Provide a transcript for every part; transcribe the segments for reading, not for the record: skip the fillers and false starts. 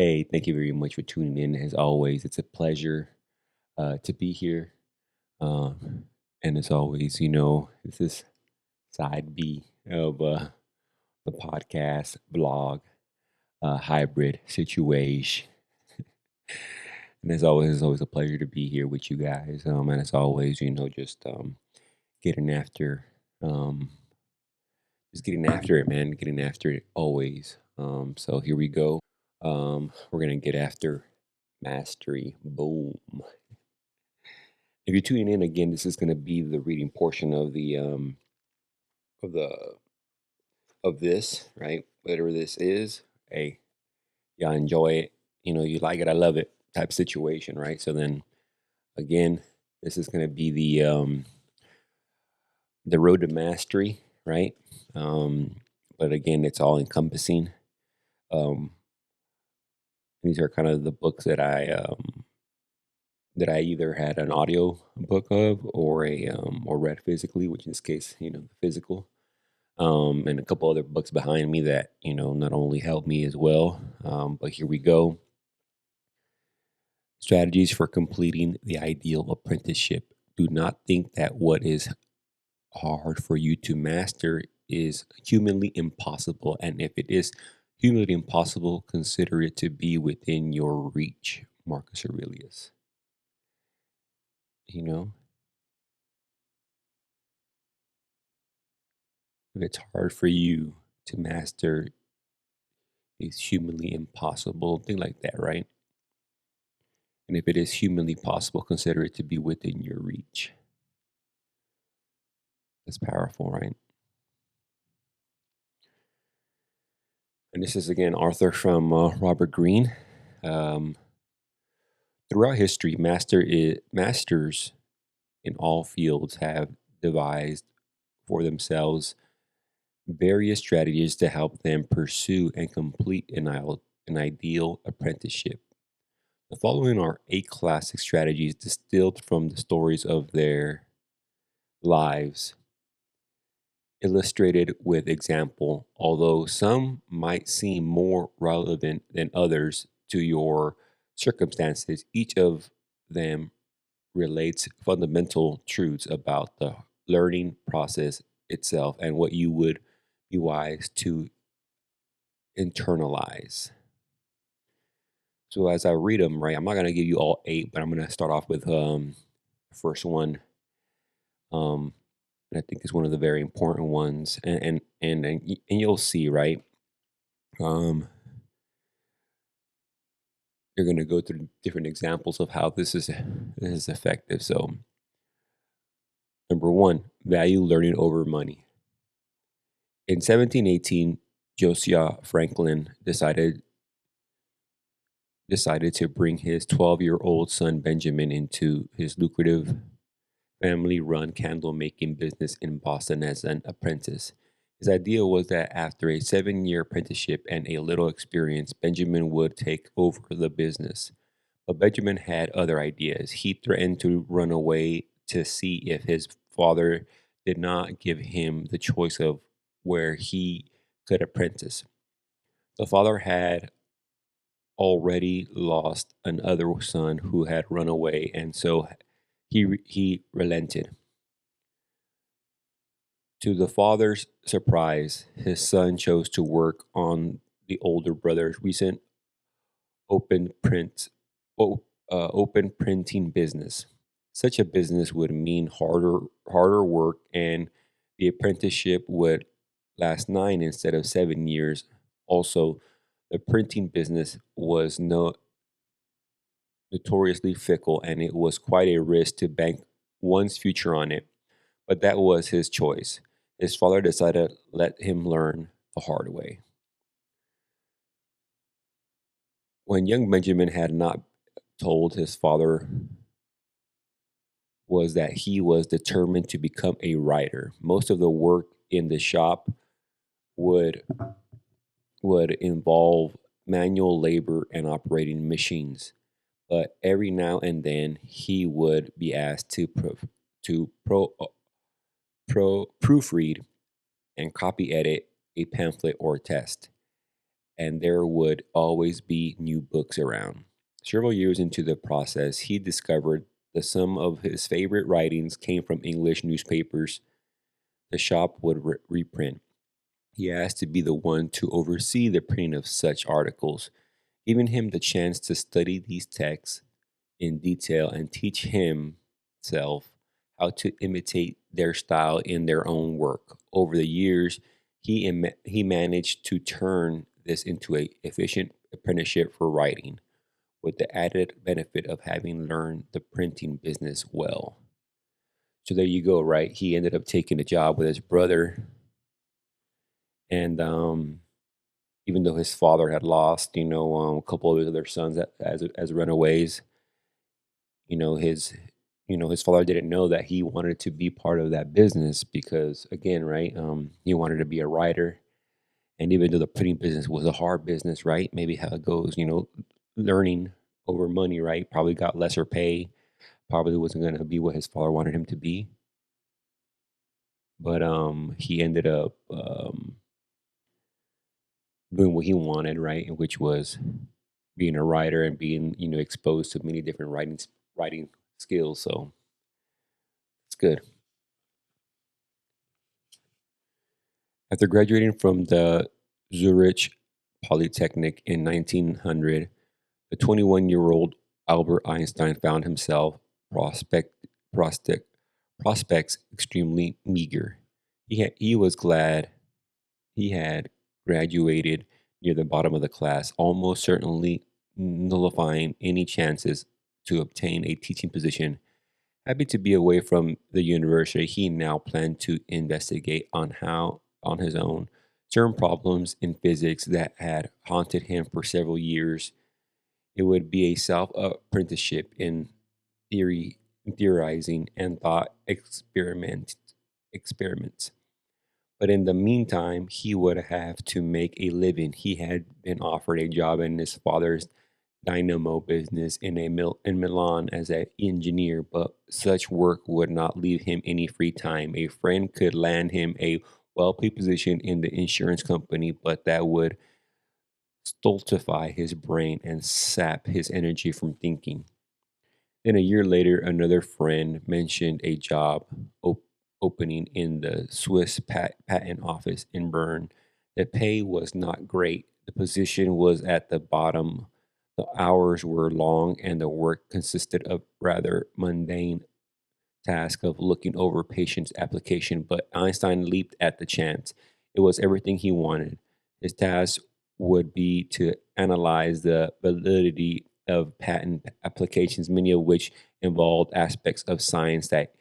Hey, thank you very much for tuning in. As always, it's a pleasure to be here. And as always, this is side B of the podcast blog hybrid situation. And as always, it's always a pleasure to be here with you guys. And as always, just getting after, um, just getting after it, man. Getting after it always. So here we go. We're gonna get after mastery. Boom. If you're tuning in again, this is going to be the reading portion of the of this, right? Whatever this is, hey, y'all enjoy it. You like it, I love it type situation, right? So then again, this is going to be the road to mastery, right? Um, but again, it's all encompassing. Um, these are kind of the books that I either had an audio book of or read physically, which in this case, the physical. And a couple other books behind me that not only helped me as well. But here we go. Strategies for completing the ideal apprenticeship. Do not think that what is hard for you to master is humanly impossible, and if it is humanly impossible, consider it to be within your reach. Marcus Aurelius. You know, if it's hard for you to master, it's humanly impossible. Thing like that, right? And if it is humanly possible, consider it to be within your reach. That's powerful, right? And this is again Arthur from Robert Greene. Um, Throughout history, masters in all fields have devised for themselves various strategies to help them pursue and complete an ideal apprenticeship. The following are 8 classic strategies distilled from the stories of their lives, illustrated with example. Although some might seem more relevant than others to your circumstances, each of them relates fundamental truths about the learning process itself and what you would be wise to internalize. So as I read them, right, I'm not going to give you all 8, but I'm going to start off with the first one. Um, and I think it's one of the very important ones, and you'll see, right? Um, you're going to go through different examples of how this is effective. So, number one, value learning over money. In 1718, Josiah Franklin decided to bring his 12-year-old son Benjamin into his lucrative family-run candle-making business in Boston as an apprentice. His idea was that after a 7-year apprenticeship and a little experience, Benjamin would take over the business. But Benjamin had other ideas. He threatened to run away to see if his father did not give him the choice of where he could apprentice. The father had already lost another son who had run away, and so he relented. To the father's surprise, his son chose to work on the older brother's recent open print open printing business. Such a business would mean harder work, and the apprenticeship would last 9 instead of 7 years. Also, the printing business was notoriously fickle, and it was quite a risk to bank one's future on it. But that was his choice. His father decided to let him learn the hard way. When young Benjamin had not told his father was that he was determined to become a writer. Most of the work in the shop would would involve manual labor and operating machines, but every now and then he would be asked to proofread and copy edit a pamphlet or test. and there would always be new books around. Several years into the process, he discovered that some of his favorite writings came from English newspapers the shop would reprint. He asked to be the one to oversee the printing of such articles, giving him the chance to study these texts in detail and teach himself how to imitate their style in their own work. Over the years, he managed to turn this into a efficient apprenticeship for writing, with the added benefit of having learned the printing business well. So there you go, right? He ended up taking a job with his brother, and even though his father had lost, a couple of his other sons as runaways, you know his his father didn't know that he wanted to be part of that business because, again, right, he wanted to be a writer. And even though the printing business was a hard business, right, maybe how it goes, learning over money, right, probably got lesser pay, probably wasn't going to be what his father wanted him to be. But he ended up doing what he wanted, right, which was being a writer and being, exposed to many different writing skills. So it's good. After graduating from the Zurich Polytechnic in 1900, the 21-year-old Albert Einstein found himself prospect, prospects extremely meager. He was glad he had graduated near the bottom of the class, almost certainly nullifying any chances to obtain a teaching position. Happy to be away from the university, he now planned to investigate on his own, certain problems in physics that had haunted him for several years. It would be a self apprenticeship in theory, theorizing and thought experiments. But in the meantime, he would have to make a living. He had been offered a job in his father's dynamo business in Milan as an engineer, but such work would not leave him any free time. A friend could land him a well-paid position in the insurance company, but that would stultify his brain and sap his energy from thinking. Then a year later, another friend mentioned a job opening in the Swiss patent office in Bern. The pay was not great. The position was at the bottom. The hours were long, and the work consisted of rather mundane task of looking over patients' application. But Einstein leaped at the chance. It was everything he wanted. His task would be to analyze the validity of patent applications, many of which involved aspects of science that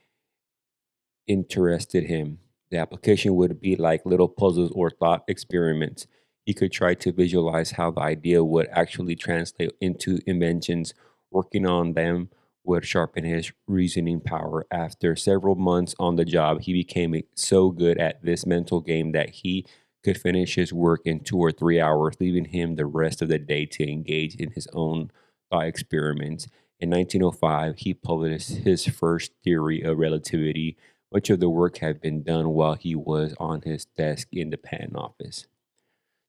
interested him. The application would be like little puzzles or thought experiments. He could try to visualize how the idea would actually translate into inventions. Working on them would sharpen his reasoning power. After several months on the job, he became so good at this mental game that he could finish his work in 2 or 3 hours, leaving him the rest of the day to engage in his own thought experiments. In 1905, he published his first theory of relativity. Much of the work had been done while he was on his desk in the patent office.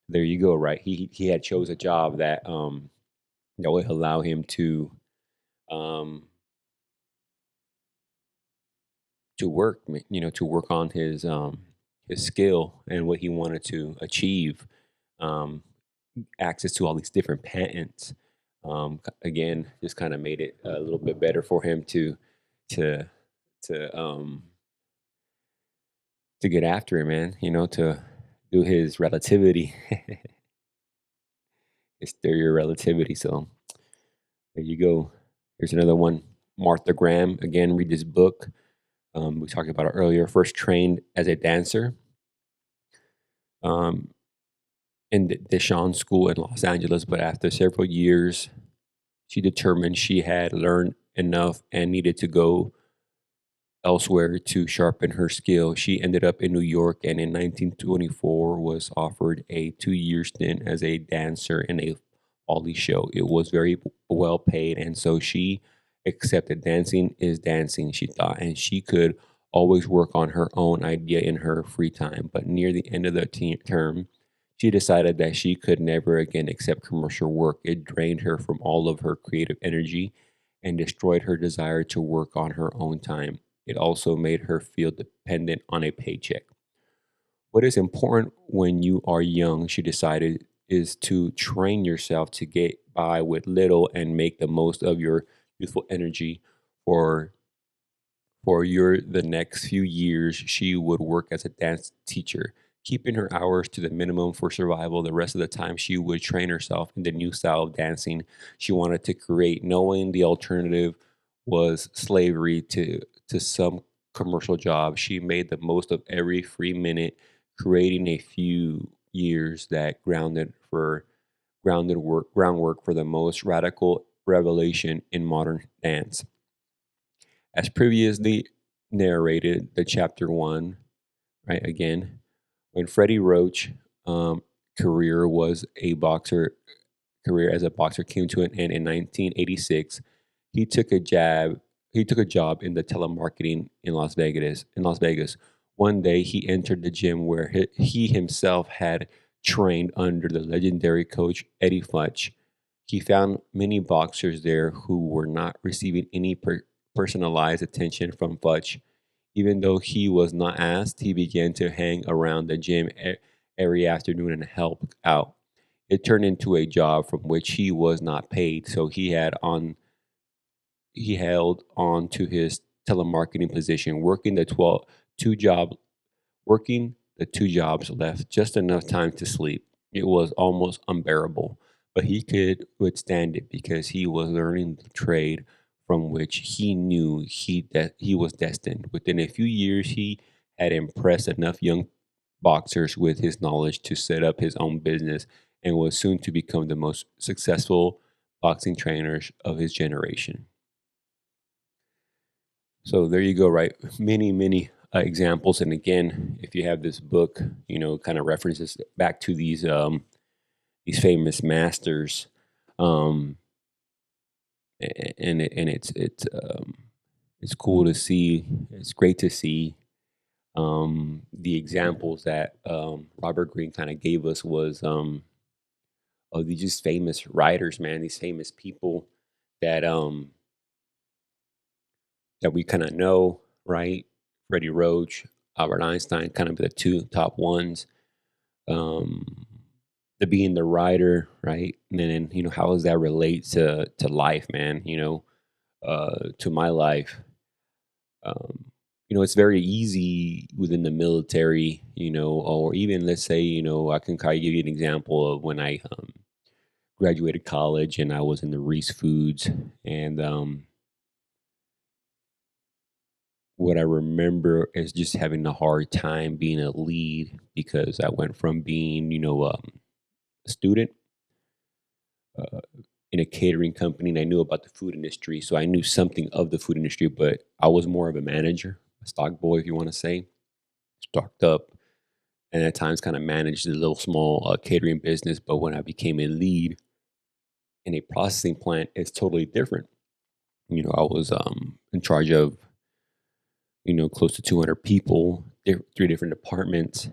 There you go, right? He had chose a job that would allow him um to work on his skill and what he wanted to achieve. Um Access to all these different patents. Again, just kind of made it a little bit better for him to to um to get after it, man, to do his relativity, his theory of relativity. So there you go. Here's another one. Martha Graham, again, read this book. We talked about it earlier. First trained as a dancer um, in the Deshawn School in Los Angeles, but after several years, she determined she had learned enough and needed to go elsewhere to sharpen her skill. She ended up in New York and in 1924 was offered a 2 year stint as a dancer in a Folly show. It was very well paid, and so she accepted. Dancing is dancing, she thought, and she could always work on her own idea in her free time. But near the end of the term, She decided that she could never again accept commercial work. It drained her from all of her creative energy and destroyed her desire to work on her own time. It also made her feel dependent on a paycheck. What is important when you are young, she decided, is to train yourself to get by with little and make the most of your youthful energy for the next few years. She would work as a dance teacher, keeping her hours to the minimum for survival. The rest of the time, she would train herself in the new style of dancing she wanted to create, knowing the alternative was slavery to some commercial job. She made the most of every free minute, creating a few years that groundwork for the most radical revelation in modern dance. As previously narrated, the chapter one, right? Again, when Freddie Roach career was a boxer career as a boxer came to an end in 1986, he took a jab. He took a job in the telemarketing in Las Vegas. One day, he entered the gym where he himself had trained under the legendary coach Eddie Futch. He found many boxers there who were not receiving any personalized attention from Futch. Even though he was not asked, he began to hang around the gym every afternoon and help out. It turned into a job from which he was not paid, so he held on to his telemarketing position, two job working the two jobs left just enough time to sleep. It was almost unbearable, but he could withstand it because he was learning the trade from which he knew that he was destined. Within a few years, he had impressed enough young boxers with his knowledge to set up his own business and was soon to become the most successful boxing trainers of his generation. So there you go, right? Many examples, and again, if you have this book, kind of references back to these famous masters, um, and it's cool to see. It's great to see the examples that Robert Greene kind of gave us was of these just famous writers, man. These famous people that that we kind of know, right? Freddie Roach, Albert Einstein, kind of the two top ones. Um, the being the writer, right? And then how does that relate to life, man? To my life. Um, it's very easy within the military, or even let's say, I can kind of give you an example of when I graduated college and I was in the Reese Foods, and what I remember is just having a hard time being a lead because I went from being, a student uh, in a catering company, and I knew about the food industry. So I knew something of the food industry, but I was more of a manager, a stock boy, if you want to say, stocked up, and at times kind of managed a little small catering business. But when I became a lead in a processing plant, it's totally different. I was in charge of, close to 200 people, three different departments.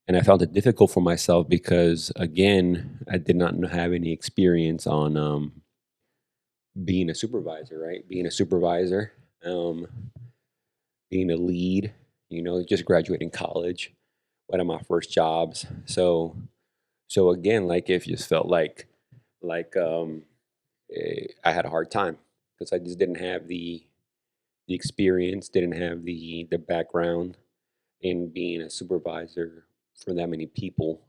And I found it difficult for myself because, again, I did not have any experience on being a supervisor, right? Being a supervisor, um, being a lead, just graduating college, one of my first jobs. So again, like if you just felt like I had a hard time because I just didn't have the experience, didn't have the background in being a supervisor for that many people.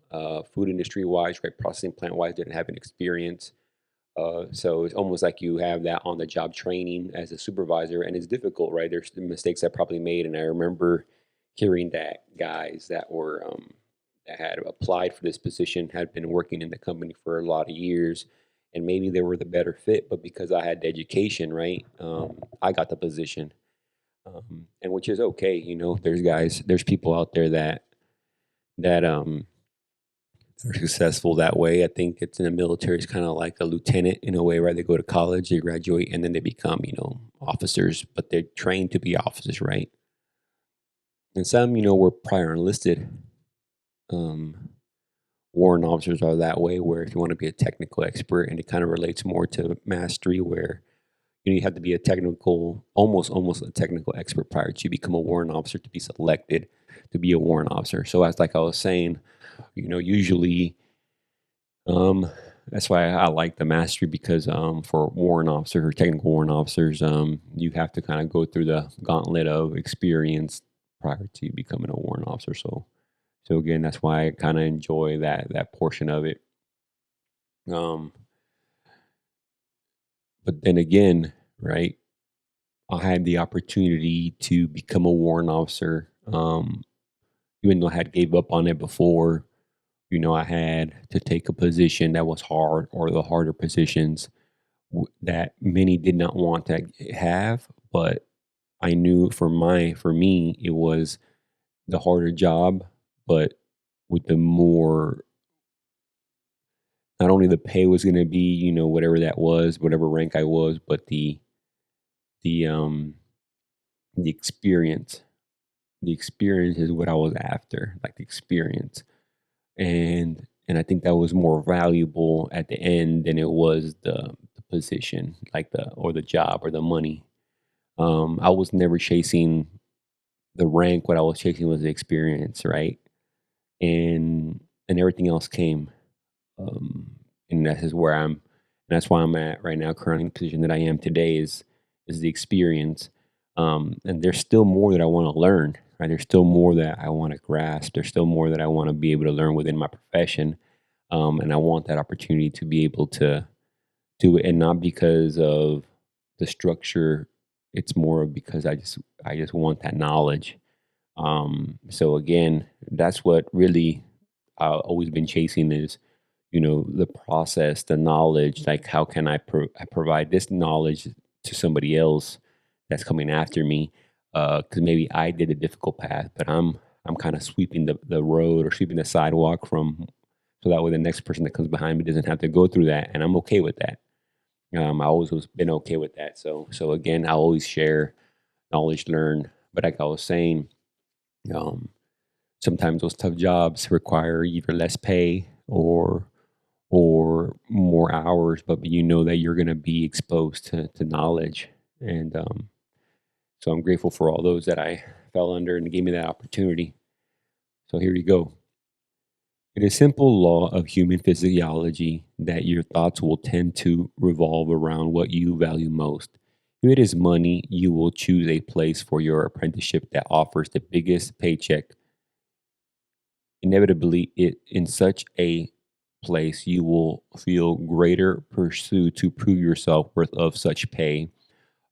Food industry wise, right? Processing plant wise, didn't have an experience. So it's almost like you have that on the job training as a supervisor, and it's difficult, right? There's the mistakes I probably made, and I remember hearing that guys that had applied for this position had been working in the company for a lot of years, and maybe they were the better fit, but because I had the education, right, I got the position, and which is okay. There's people out there that are successful that way. I think it's in the military. It's kind of like a lieutenant in a way, right? They go to college, they graduate, and then they become, officers. But they're trained to be officers, right? And some, were prior enlisted. Um, Warrant officers are that way, where if you want to be a technical expert, and it kind of relates more to mastery, where you have to be a technical, almost a technical expert prior to become a warrant officer to be selected to be a warrant officer. So as like I was saying, usually um, that's why I like the mastery because for warrant officers or technical warrant officers, you have to kind of go through the gauntlet of experience prior to becoming a warrant officer. So again, that's why I kind of enjoy that portion of it. Um, but then again, right? I had the opportunity to become a warrant officer, even though I had gave up on it before. I had to take a position that was hard or the harder positions that many did not want to have, but I knew for me, it was the harder job, but with the more, not only the pay was going to be, whatever that was, whatever rank I was, but the, um, the experience. The experience is what I was after, like the experience. And I think that was more valuable at the end than it was the position, like the job or the money. I was never chasing the rank. What I was chasing was the experience, right? And everything else came. Um, and that is where I'm. And that's why I'm at right now. Currently, the position that I am today is the experience. And there's still more that I want to learn. Right? There's still more that I want to grasp. There's still more that I want to be able to learn within my profession. And I want that opportunity to be able to do it, and not because of the structure. It's more of because I just want that knowledge. So again, that's what really I've always been chasing is, the process, the knowledge. Like, how can I provide this knowledge to somebody else that's coming after me? Because maybe I did a difficult path, but I'm kind of sweeping the road or sweeping the sidewalk from, so that way the next person that comes behind me doesn't have to go through that, and I'm okay with that. I always was been okay with that. So again, I always share knowledge, learn. But like I was saying, um, sometimes those tough jobs require either less pay or more hours, but you know that you're going to be exposed to knowledge. And so I'm grateful for all those that I fell under and gave me that opportunity. So here you go. It is a simple law of human physiology that your thoughts will tend to revolve around what you value most. If it is money, you will choose a place for your apprenticeship that offers the biggest paycheck. Inevitably, it in such a place you will feel greater pursuit to prove yourself worth of such pay.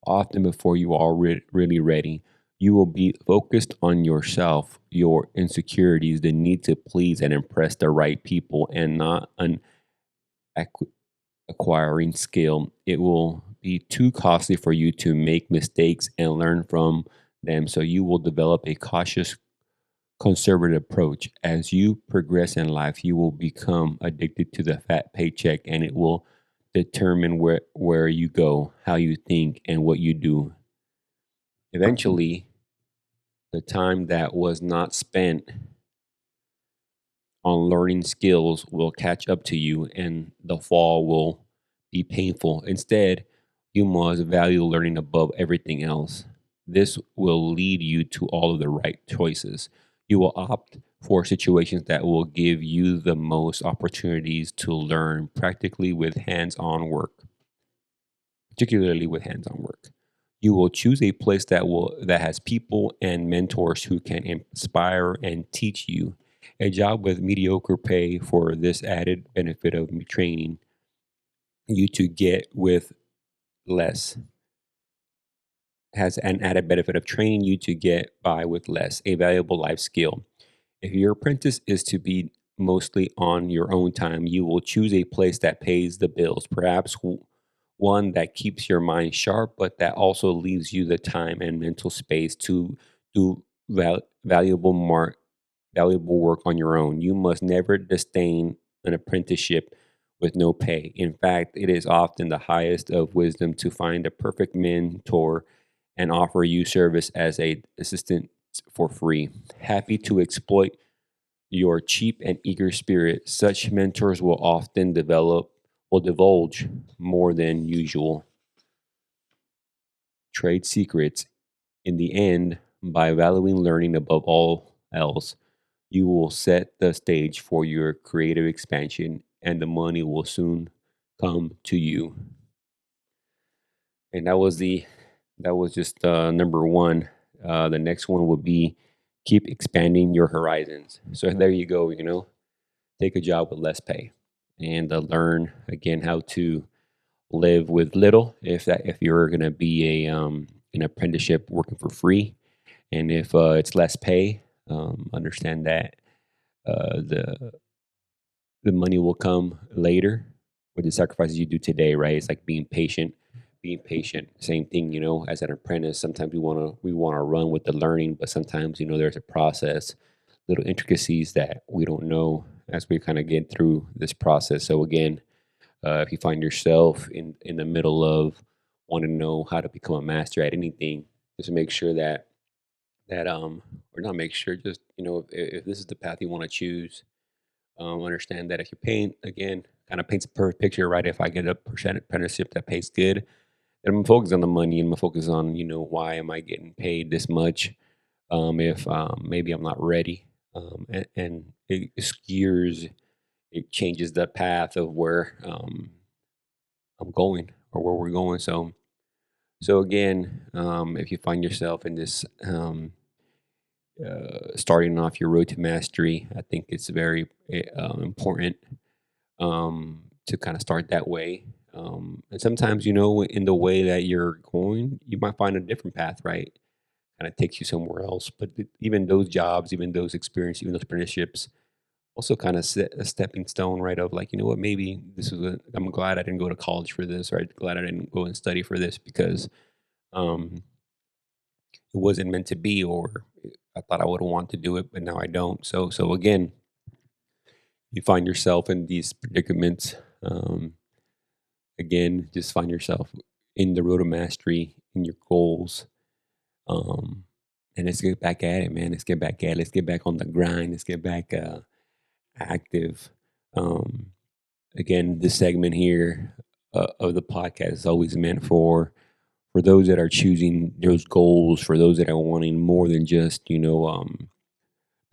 Often before you are really ready, you will be focused on yourself, your insecurities, the need to please and impress the right people, and not an acqu- acquiring skill. It will be too costly for you to make mistakes and learn from them. So you will develop a cautious, conservative approach. As you progress in life, you will become addicted to the fat paycheck, and it will determine where you go, how you think, and what you do. Eventually, the time that was not spent on learning skills will catch up to you, and the fall will be painful. Instead, you must value learning above everything else. This will lead you to all of the right choices. You will opt for situations that will give you the most opportunities to learn practically with hands-on work, particularly with hands-on work. You will choose a place that has people and mentors who can inspire and teach you. A job with mediocre pay for this added benefit of training you to get with less has an added benefit of training you to get by with less, a valuable life skill. If your apprentice is to be mostly on your own time, you will choose a place that pays the bills, perhaps one that keeps your mind sharp, but that also leaves you the time and mental space to do valuable valuable work on your own. You must never disdain an apprenticeship with no pay. In fact, it is often the highest of wisdom to find a perfect mentor and offer you service as a assistant for free. Happy to exploit your cheap and eager spirit, such mentors will often will divulge more than usual trade secrets. In the end, by valuing learning above all else, you will set the stage for your creative expansion and the money will soon come to you. And that was just number one. The next one would be keep expanding your horizons. So there you go. Take a job with less pay and learn again how to live with little. If you're going to be a an apprenticeship working for free, and if it's less pay, understand that the money will come later with the sacrifices you do today, right? It's like being patient. Being patient. Same thing, as an apprentice. Sometimes we wanna run with the learning, but sometimes there's a process, little intricacies that we don't know as we kind of get through this process. So again, if you find yourself in the middle of wanting to know how to become a master at anything, just make sure that or not make sure, just if this is the path you want to choose, understand that if you paint again, kind of paints a perfect picture, right? If I get a percent apprenticeship that pays good, then I'm focused on the money and I'm focused on why am I getting paid this much? If maybe I'm not ready, and it skews, it changes the path of where I'm going or where we're going. So again, if you find yourself in this starting off your road to mastery, I think it's very important to kind of start that way. And sometimes, in the way that you're going, you might find a different path, right? Kind of takes you somewhere else. But even those jobs, even those experiences, even those apprenticeships, also kind of set a stepping stone, right? Of like, what, maybe I'm glad I didn't go to college for this, or I'm glad I didn't go and study for this because um, it wasn't meant to be, or I thought I would want to do it, but now I don't. So again, you find yourself in these predicaments. Again, just find yourself in the road to mastery, in your goals. Um, and let's get back at it, man. Let's get back at it. Let's get back on the grind. Let's get back active. Um, Again, this segment here of the podcast is always meant for those that are choosing those goals, for those that are wanting more than just the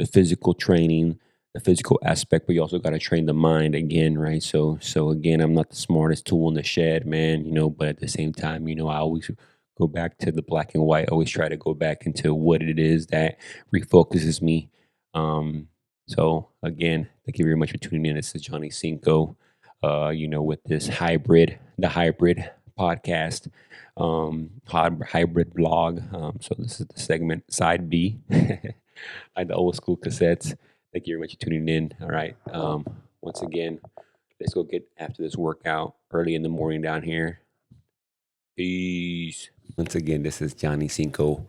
physical training, the physical aspect, but you also got to train the mind again, right? So again, I'm not the smartest tool in the shed, man, but at the same time, I always go back to the black and white. I always try to go back into what it is that refocuses me. Um, so again, thank you very much for tuning in. This is Johnny Cinco. With this the hybrid podcast, hybrid blog. So this is the segment side B. Like the old school cassettes. Thank you very much for tuning in. All right. Once again, let's go get after this workout early in the morning down here. Peace. Once again, this is Johnny Cinco,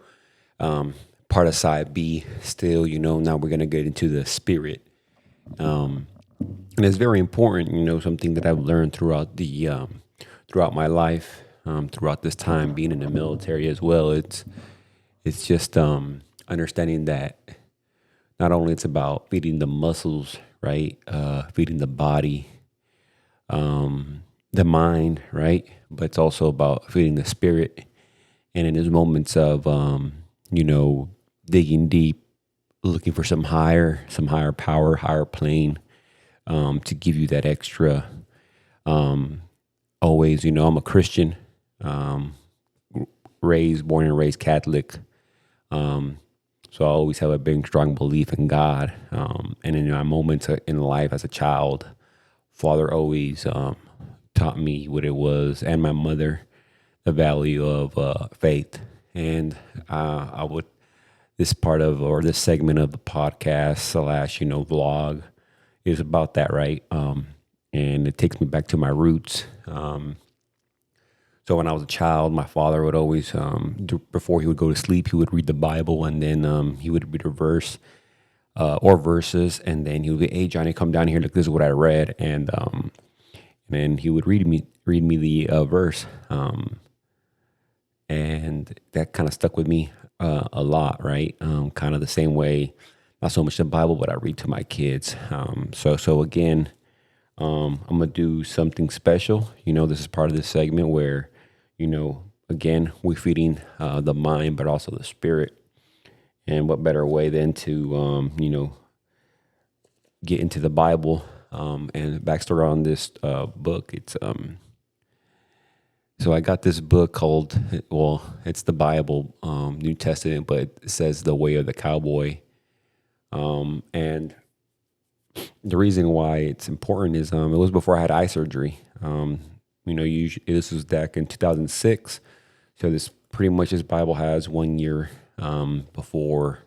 part of side B. Still, now we're gonna get into the spirit. And it's very important, something that I've learned throughout my life, throughout this time being in the military as well. It's just understanding that not only it's about feeding the muscles, right? Feeding the body, the mind, right? But it's also about feeding the spirit. And in those moments of, digging deep, looking for some higher power, higher plane, to give you that extra. Always, I'm a Christian, um, born and raised Catholic. So I always have a big, strong belief in God. And in my moments in life as a child, Father always taught me what it was, and my mother, the value of faith. And I would this part of or this segment of the podcast slash vlog is about that, right? And it takes me back to my roots. So when I was a child, my father would always, before he would go to sleep, he would read the Bible, and then he would read a verse or verses, and then he would be, "Hey Johnny, come down here. Look, this is what I read," and then he would read me the verse, and that kind of stuck with me a lot, right? Kind of the same way not so much the Bible, but I read to my kids. So again, I'm gonna do something special. This is part of this segment where, again, we're feeding the mind, but also the spirit. And what better way than to, get into the Bible and backstory on this book. So I got this book called, well, it's the Bible, New Testament, but it says The Way of the Cowboy. And the reason why it's important is it was before I had eye surgery. Usually this was back in 2006. So this Bible has 1 year before,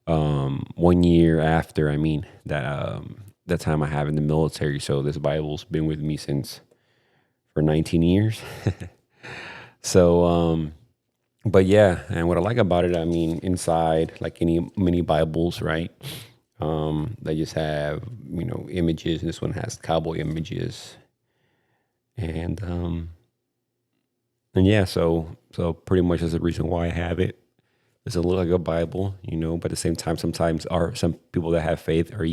1 year after. I mean that time I have in the military. So this Bible's been with me for 19 years. So, but yeah, and what I like about it, I mean, inside, like any mini Bibles, right? They just have, images. And this one has cowboy images. And yeah, so pretty much that's the reason why I have it. Does it look like a Bible, but at the same time, sometimes some people that have faith are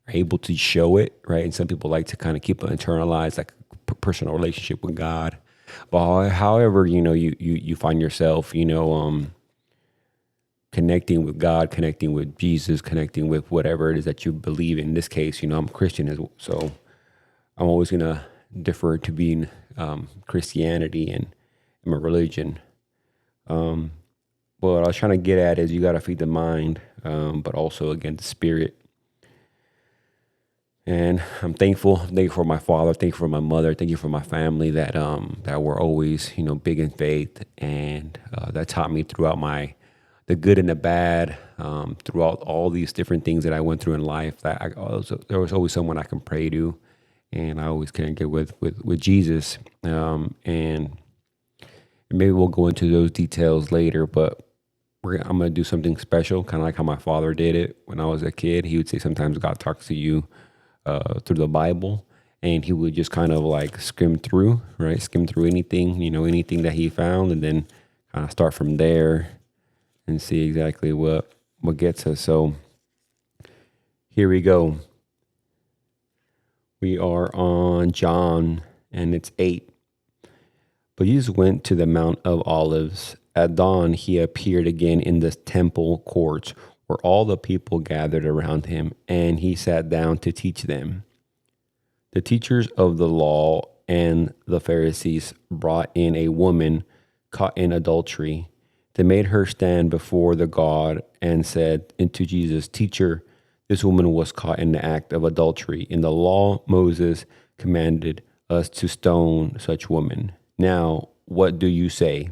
able to show it, right? And some people like to kind of keep it internalized, like a personal relationship with God. But however, you find yourself, connecting with God, connecting with Jesus, connecting with whatever it is that you believe in. In this case, I'm a Christian, so I'm always gonna defer to being Christianity and my religion. But what I was trying to get at is you got to feed the mind, but also again the spirit. And I'm thankful. Thank you for my father. Thank you for my mother. Thank you for my family that were always big in faith, and that taught me throughout the good and the bad, throughout all these different things that I went through in life. There was always someone I can pray to, and I always can get with Jesus. And maybe we'll go into those details later, but I'm going to do something special, kind of like how my father did it when I was a kid. He would say sometimes God talks to you through the Bible, and he would just kind of like skim through anything, anything that he found, and then kind of start from there and see exactly what gets us. So here we go. We are on John, and it's 8. But Jesus went to the Mount of Olives. At dawn, he appeared again in the temple courts where all the people gathered around him, and he sat down to teach them. The teachers of the law and the Pharisees brought in a woman caught in adultery. They made her stand before the God and said to Jesus, "Teacher, this woman was caught in the act of adultery. In the law, Moses commanded us to stone such women. Now, what do you say?"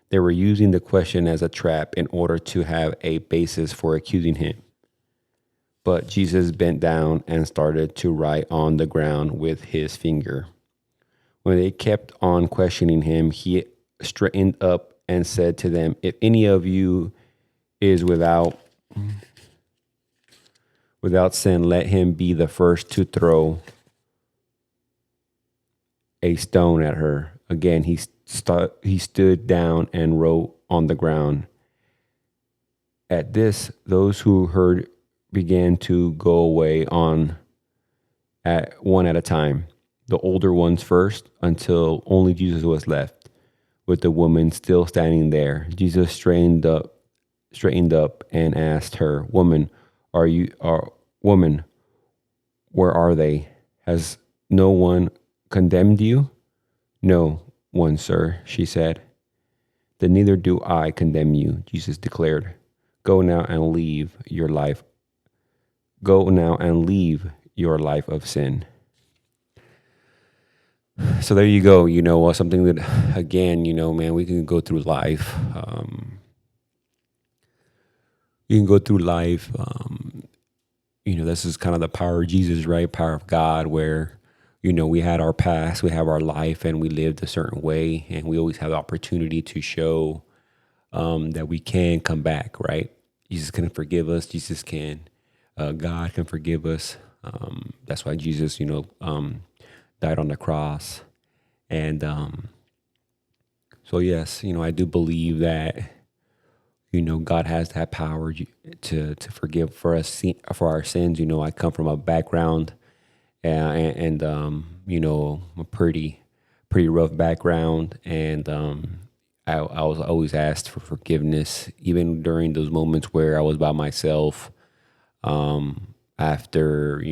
They were using the question as a trap in order to have a basis for accusing him. But Jesus bent down and started to write on the ground with his finger. When they kept on questioning him, he straightened up and said to them, "If any of you is without sin, let him be the first to throw a stone at her." Again, he stood down and wrote on the ground. At this, those who heard began to go away one at a time, the older ones first, until only Jesus was left, with the woman still standing there. Jesus straightened up and asked her, "Woman, woman, where are they? Has no one condemned you?" "No one, sir," she said. "Then neither do I condemn you," Jesus declared. Go now and leave your life of sin." So there you go. Something that, again, man, we can go through life. You can go through life. This is kind of the power of Jesus, right? Power of God, where we had our past, we have our life, and we lived a certain way, and we always have the opportunity to show that we can come back, right? Jesus can forgive us. God can forgive us. That's why Jesus, died on the cross. And so yes, I do believe that, God has that power to forgive for us for our sins. I come from a background and a pretty rough background, and I was always asked for forgiveness, even during those moments where I was by myself. After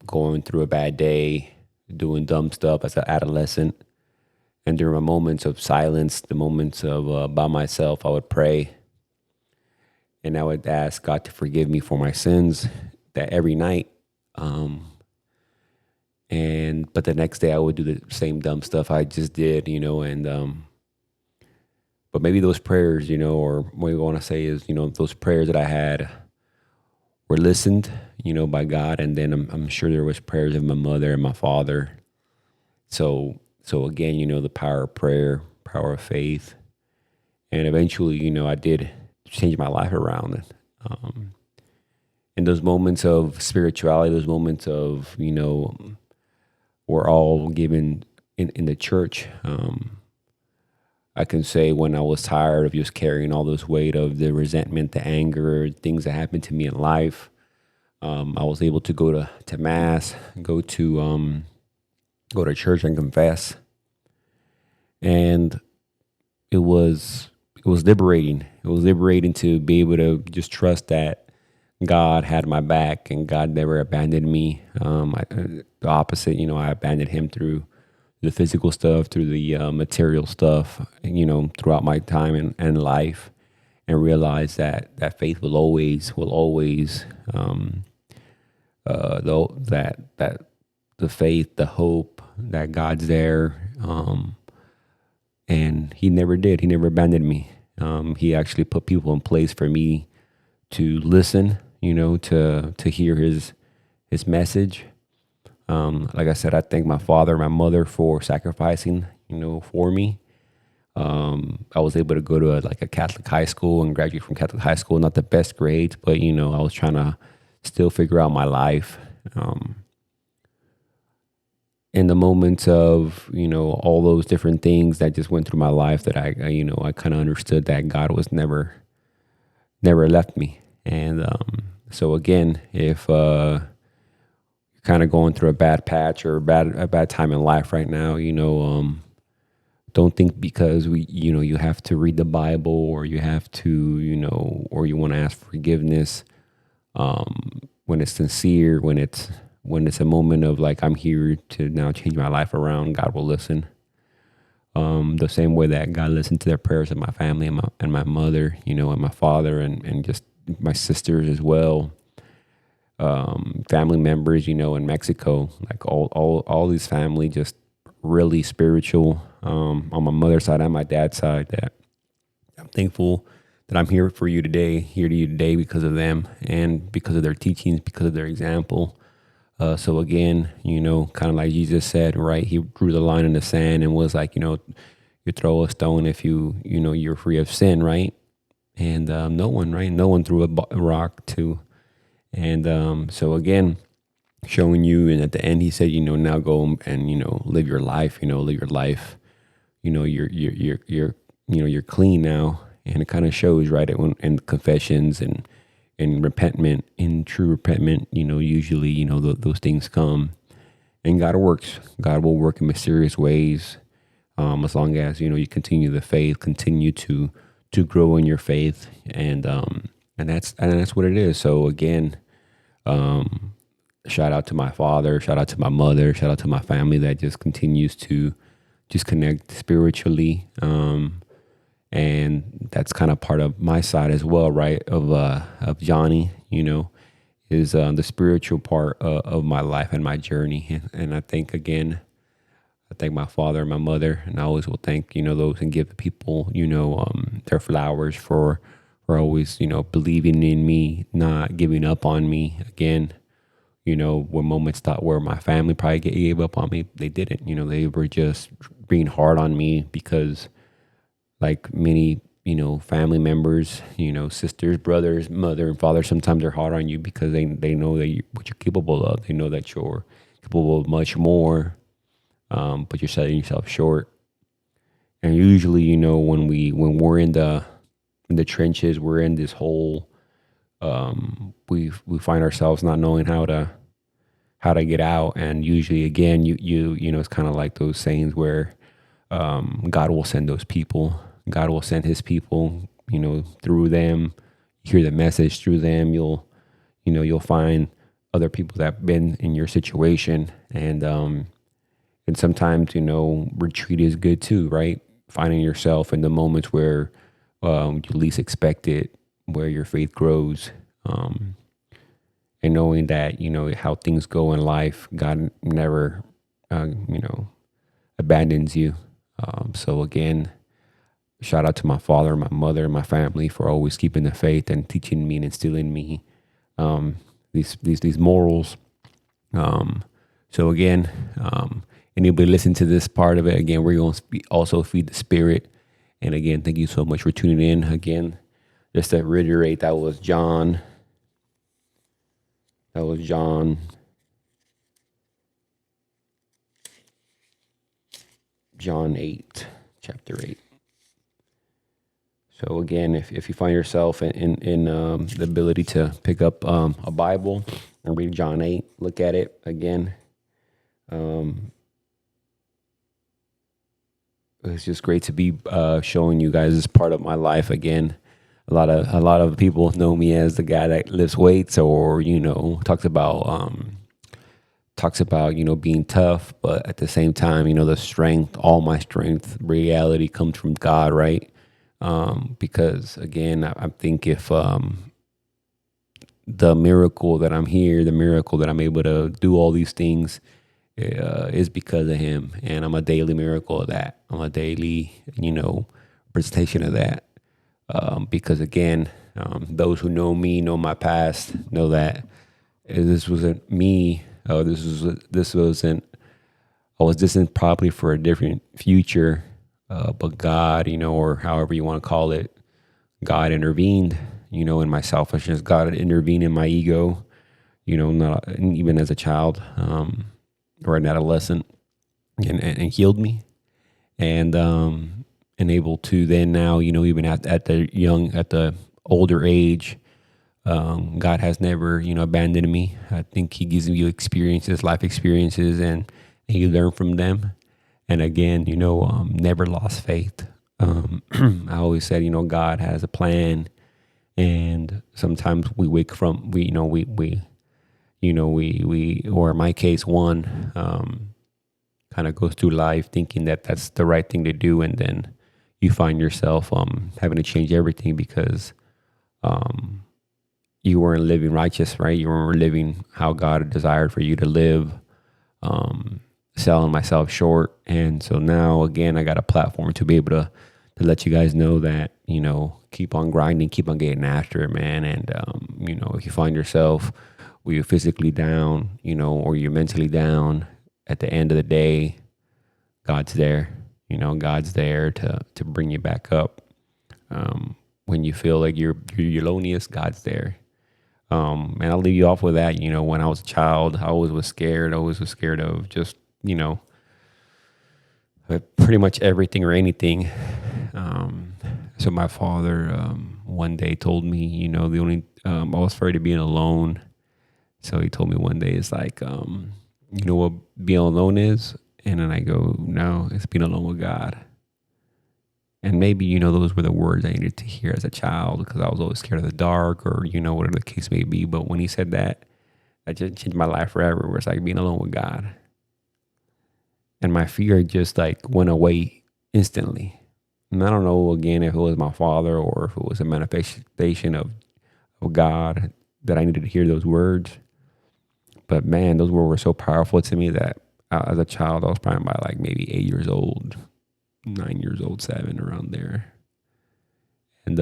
going through a bad day, doing dumb stuff as an adolescent, and during my moments of silence, the moments of by myself, I would pray and I would ask God to forgive me for my sins that every night. Um, but the next day I would do the same dumb stuff I just did, and but maybe those prayers, or what I want to say is, those prayers that I had were listened, by God, and then I'm sure there was prayers of my mother and my father. So again, the power of prayer, power of faith, and eventually, I did change my life around. Um, in those moments of spirituality, those moments of we're all given in the church. I can say when I was tired of just carrying all this weight of the resentment, the anger, things that happened to me in life, I was able to go to mass, go to church and confess, and it was it was liberating. It was liberating to be able to just trust that God had my back and God never abandoned me. The opposite, I abandoned Him through the physical stuff, through the material stuff, throughout my time and life, and realized that faith will always that the faith, the hope that God's there, and He never did. He never abandoned me. He actually put people in place for me to listen, to hear His message. Like I said, I thank my father, my mother for sacrificing, for me. I was able to go to a Catholic high school and graduate from Catholic high school. Not the best grades, but I was trying to still figure out my life. In the moments of all those different things that just went through my life, that I kind of understood that God was never left me. And so again, if you're kind of going through a bad patch or a bad time in life right now, don't think because you have to read the Bible, or you have to, or you want to ask forgiveness, when it's sincere, when it's a moment of like, I'm here to now change my life around, God will listen. The same way that God listened to their prayers of my family and my mother, and my father, and just my sisters as well. Family members, in Mexico, like all these family, just really spiritual, on my mother's side and my dad's side, that I'm thankful that I'm here to you today because of them and because of their teachings, because of their example. So again, kind of like Jesus said, right? He drew the line in the sand and was like, you throw a stone if you're free of sin, right? And no one, right? No one threw a rock to. And so again, showing you, and at the end, he said, now go and live your life. Live your life. You're clean now, and it kind of shows, right? In confessions and in repentment, in true repentment, usually, those things come, and God works. God will work in mysterious ways, as long as you continue the faith, continue to grow in your faith, and that's what it is. So again, shout out to my father, shout out to my mother, shout out to my family that just continues to just connect spiritually. And that's kind of part of my side as well, right? Of JONY, is the spiritual part of my life and my journey. And I think, again, I thank my father and my mother, and I always will thank, those and give the people, their flowers for always, believing in me, not giving up on me. Again, when moments thought where my family probably gave up on me, they didn't. They were just being hard on me because, like many, family members, sisters, brothers, mother and father, sometimes they're hard on you because they know what you're capable of. They know that you're capable of much more, but you're selling yourself short. And usually, when we're in the in the trenches. We're in this hole. We find ourselves not knowing how to get out. And usually, again, you know, it's kind of like those sayings where God will send those people. God will send His people. You know, through them, you hear the message through them. You'll find other people that have been in your situation, and sometimes, you know, retreat is good too, right? Finding yourself in the moments where you least expect it, where your faith grows, and knowing that, you know, how things go in life, God never, you know, abandons you. So again, shout out to my father, my mother, my family for always keeping the faith and teaching me and instilling me these morals. So again, anybody listen to this part of it, again, we're going to also feed the spirit. And again, thank you so much for tuning in. Again, just to reiterate, that was John. John 8, chapter 8. So again, if you find yourself in the ability to pick up a Bible and read John 8, look at it again. It's just great to be showing you guys this part of my life again. A lot of people know me as the guy that lifts weights, or, you know, talks about you know, being tough, but at the same time, you know, the strength, all my strength, reality comes from God, right? Because again, I think if the miracle that I'm here, the miracle that I'm able to do all these things, is because of Him, and I'm a daily miracle of that. I'm a daily, you know, presentation of that. Because again, those who know me, know my past, know that this wasn't me. This wasn't. I was destined probably for a different future, but God, you know, or however you want to call it, God intervened, you know, in my selfishness. God intervened in my ego, you know, not even as a child, or an adolescent, and healed me, and able to then now, you know, even at the older age, God has never, you know, abandoned me. I think He gives you experiences, life experiences, and you learn from them. And again, you know, never lost faith. I always said, you know, God has a plan, and sometimes we wake from we or in my case, one kind of goes through life thinking that that's the right thing to do, and then you find yourself having to change everything because you weren't living righteous, right? You weren't living how God desired for you to live, selling myself short. And so now, again, I got a platform to be able to let you guys know that, you know, keep on grinding, keep on getting after it, man. And, you know, if you find yourself where you're physically down, you know, or you're mentally down, at the end of the day, God's there. You know, God's there to bring you back up. When you feel like you're your loneliest, God's there. And I'll leave you off with that. You know, when I was a child, I always was scared. I always was scared of just, you know, pretty much everything or anything. So my father one day told me, you know, the only I was afraid of being alone. So he told me one day, it's like, you know what being alone is? And then I go, no, it's being alone with God. And maybe, you know, those were the words I needed to hear as a child, because I was always scared of the dark, or, you know, whatever the case may be. But when he said that, that just changed my life forever, where it's like being alone with God. And my fear just like went away instantly. And I don't know, again, if it was my father or if it was a manifestation of God that I needed to hear those words. But man, those words were so powerful to me that as a child, I was probably about like maybe 8 years old, 9 years old, 7, around there. And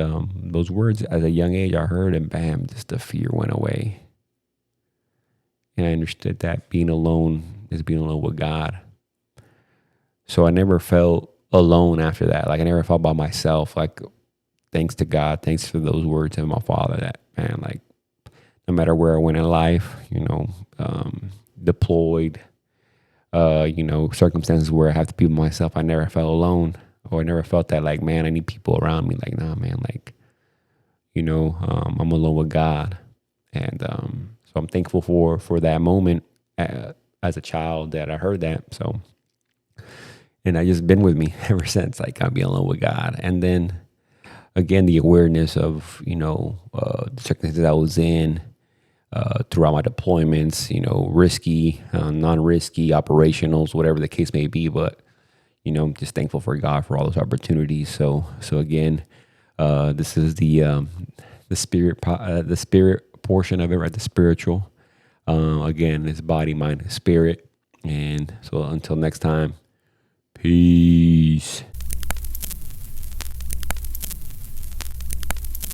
those words at a young age I heard, and bam, just the fear went away. And I understood that being alone is being alone with God. So I never felt alone after that. Like I never felt by myself. Like, thanks to God, thanks for those words of my father, that, man, like no matter where I went in life, you know, deployed, you know, circumstances where I have to be by myself, I never felt alone, or I never felt that like, man, I need people around me. Like, nah, man, like I'm alone with God. And so I'm thankful for that moment as a child that I heard that. So, and I just been with me ever since, like I'll be alone with God. And then again, the awareness of, the circumstances I was in throughout my deployments, risky, non-risky, operationals, whatever the case may be. But, I'm just thankful for God for all those opportunities. So again, this is the spirit portion of it, right? The spiritual. Again, it's body, mind, spirit. And so until next time, peace.